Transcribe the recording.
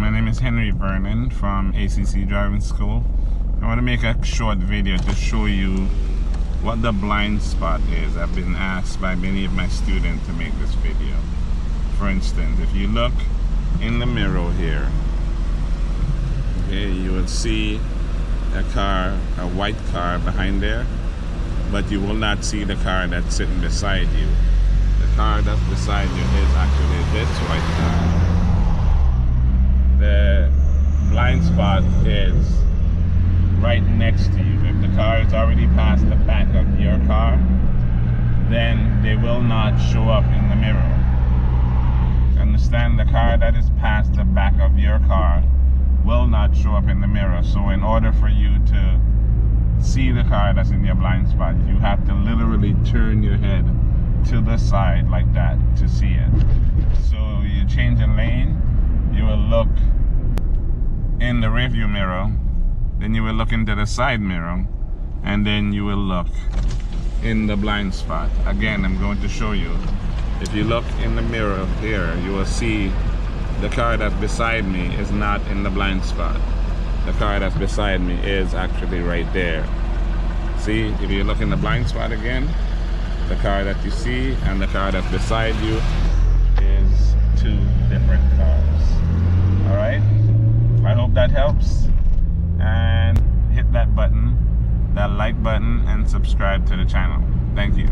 My name is Henry Vernon from ACC Driving School. I want to make a short video to show you what the blind spot is. I've been asked by many of my students to make this video. For instance, if you look in the mirror here, okay, you will see a white car behind there, but you will not see the car that's sitting beside you. The car that's beside you is actually this white car. The blind spot is right next to you. If the car is already past the back of your car, then they will not show up in the mirror. Understand, the car that is past the back of your car will not show up in the mirror. So in order for you to see the car that's in your blind spot, you have to literally turn your head to the side like that to see it. So you change a lane, you will look in the rearview mirror, then you will look into the side mirror, and then you will look in the blind spot. Again, I'm going to show you. If you look in the mirror here, you will see the car that's beside me is not in the blind spot. The car that's beside me is actually right there. See, if you look in the blind spot again, the car that you see and the car that's beside you is two different cars. All right, I hope that helps, and hit that button, that like button, and subscribe to the channel. Thank you.